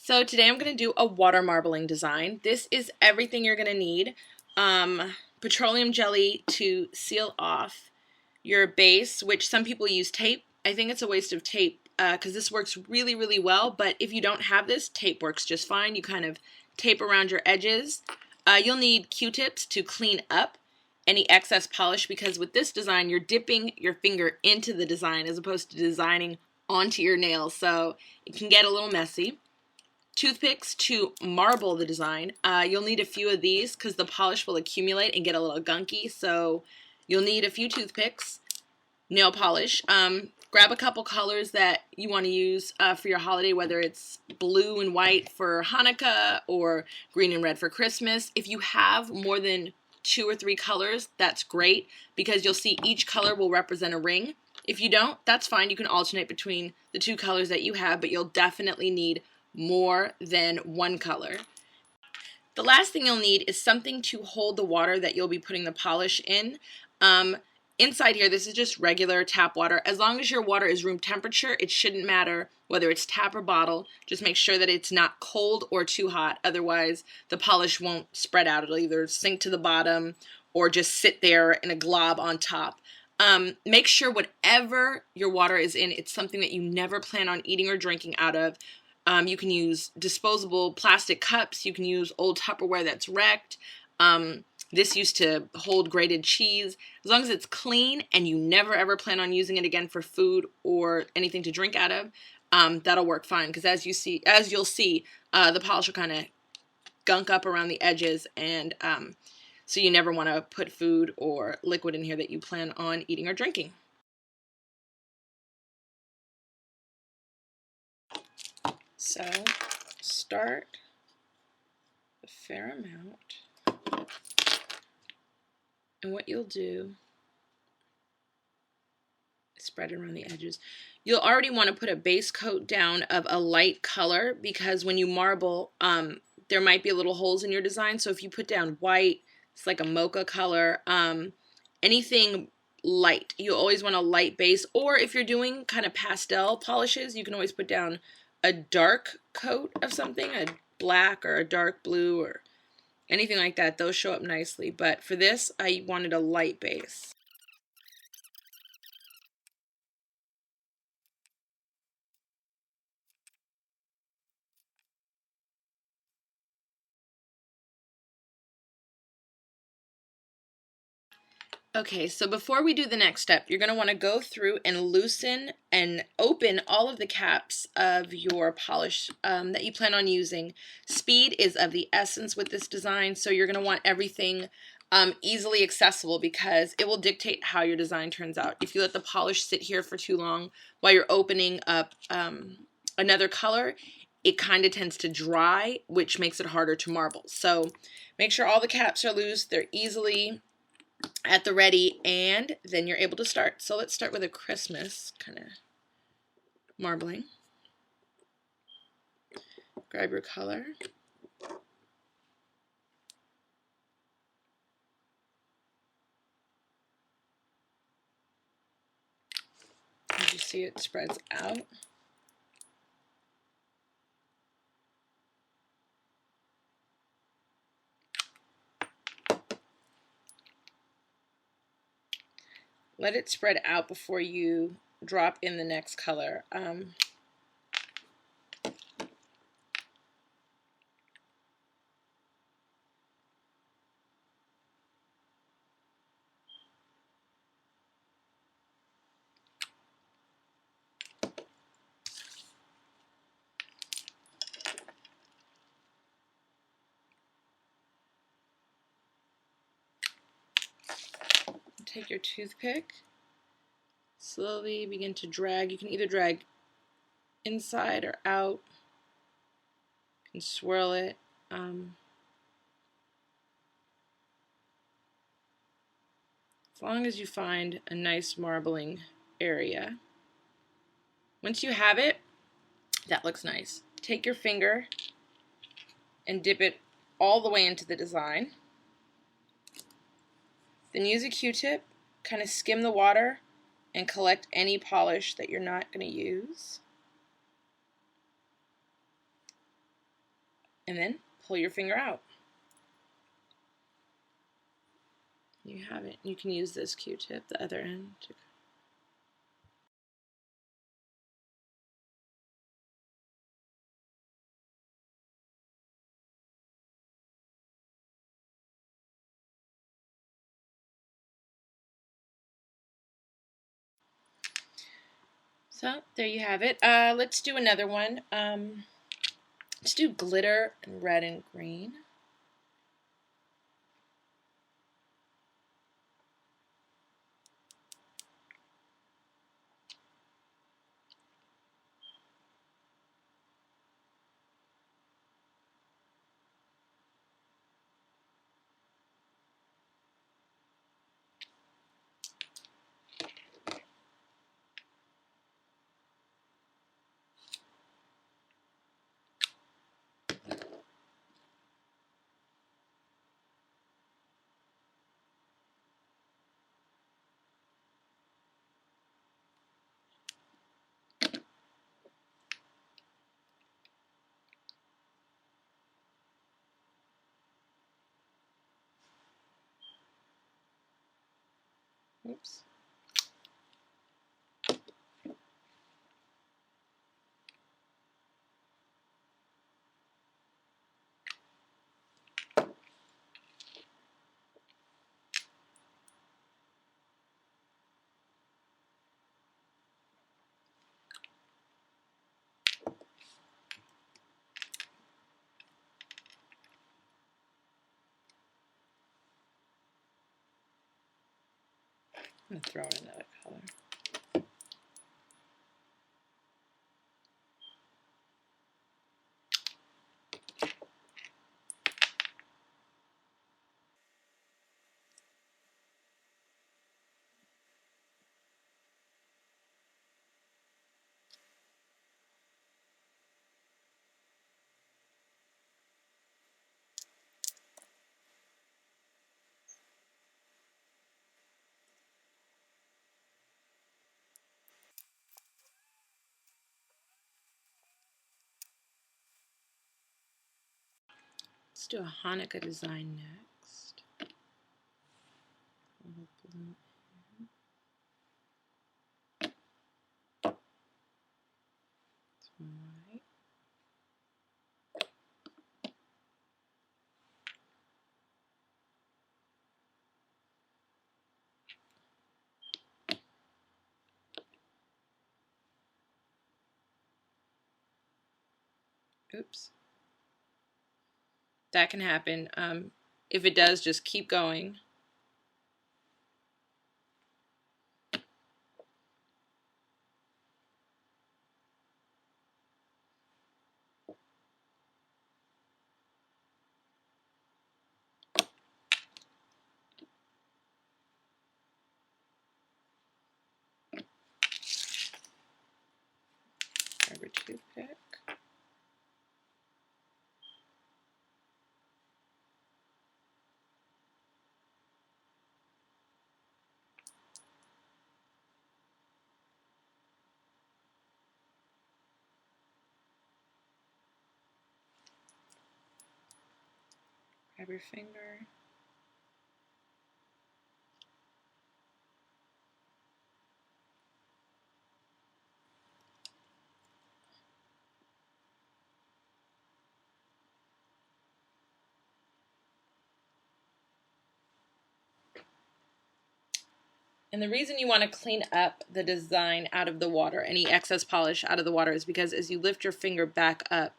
So today I'm going to do a water marbling design. This is everything you're going to need. Petroleum jelly to seal off your base, which some people use tape. I think it's a waste of tape because this works really, really well. But if you don't have this, tape works just fine. You kind of tape around your edges. You'll need Q-tips to clean up any excess polish because with this design, you're dipping your finger into the design as opposed to designing onto your nails. So it can get a little messy. Toothpicks to marble the design. You'll need a few of these because the polish will accumulate and get a little gunky, so you'll need a few toothpicks. Nail polish. Grab a couple colors that you want to use for your holiday, whether it's blue and white for Hanukkah or green and red for Christmas. If you have more than 2 or 3 colors, that's great because you'll see each color will represent a ring. If you don't, that's fine. You can alternate between the 2 colors that you have, but you'll definitely need more than 1 color. The last thing you'll need is something to hold the water that you'll be putting the polish in. Inside here, this is just regular tap water. As long as your water is room temperature, it shouldn't matter whether it's tap or bottle. Just make sure that it's not cold or too hot. Otherwise, the polish won't spread out. It'll either sink to the bottom or just sit there in a glob on top. Make sure whatever your water is in, it's something that you never plan on eating or drinking out of. You can use disposable plastic cups. You can use old Tupperware that's wrecked. This used to hold grated cheese. As long as it's clean and you never ever plan on using it again for food or anything to drink out of, that'll work fine. Because as you'll see, the polish will kind of gunk up around the edges, and so you never want to put food or liquid in here that you plan on eating or drinking. So start a fair amount, and what you'll do is spread it around the edges. You'll already want to put a base coat down of a light color because when you marble, there might be little holes in your design. So if you put down white, it's like a mocha color, anything light. You always want a light base, or if you're doing kind of pastel polishes, you can always put down a dark coat of something, a black or a dark blue or anything like that. Those show up nicely, but for this I wanted a light base. Okay, so before we do the next step, you're going to want to go through and loosen and open all of the caps of your polish that you plan on using. Speed is of the essence with this design, so you're going to want everything easily accessible because it will dictate how your design turns out. If you let the polish sit here for too long while you're opening up another color, it kind of tends to dry, which makes it harder to marble. So make sure all the caps are loose, they're easily at the ready, and then you're able to start. So let's start with a Christmas kind of marbling. Grab your color. As you see, it spreads out. Let it spread out before you drop in the next color. Take your toothpick, slowly begin to drag. You can either drag inside or out. You can swirl it. As long as you find a nice marbling area. Once you have it, that looks nice. Take your finger and dip it all the way into the design. Then use a Q-tip, kind of skim the water and collect any polish that you're not going to use. And then pull your finger out. You have it. You can use this Q-tip, the other end. So there you have it. Let's do another one. Let's do glitter in red and green. Oops. I'm going to throw in another color. Let's do a Hanukkah design next. A little blue. Right. Oops. That can happen. If it does, just keep going. Grab a toothpick. Grab your finger. And the reason you want to clean up the design out of the water, any excess polish out of the water, is because as you lift your finger back up,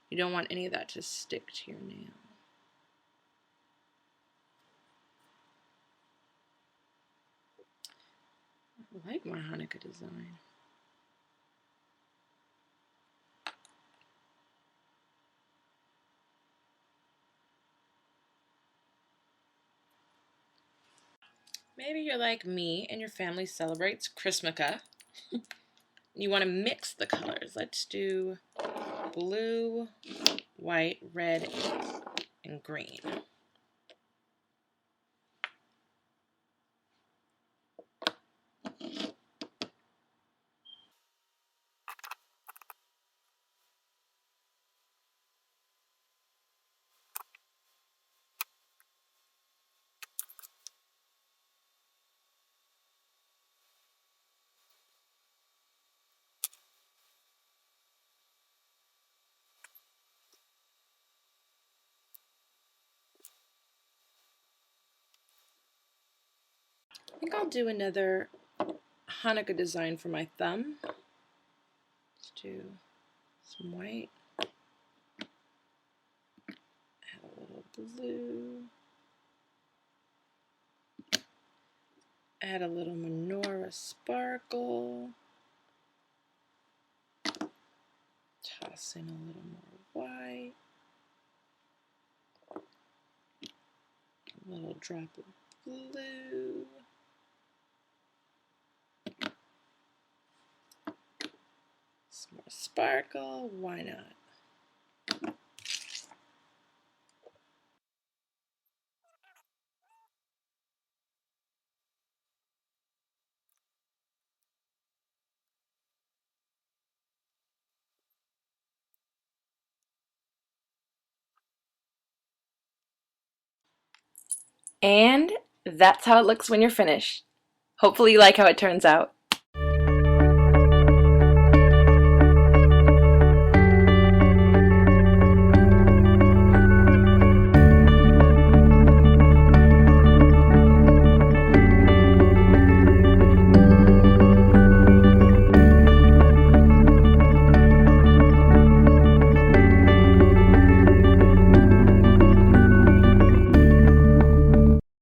you don't want any of that to stick to your nail. I like my Hanukkah design. Maybe you're like me and your family celebrates Christmaka. You want to mix the colors. Let's do blue, white, red, and green. think I'll do another Hanukkah design for my thumb. Let's do some white. Add a little blue. Add a little menorah sparkle. Toss in a little more white. A little drop of blue. Some more sparkle. Why not? And that's how it looks when you're finished. Hopefully you like how it turns out.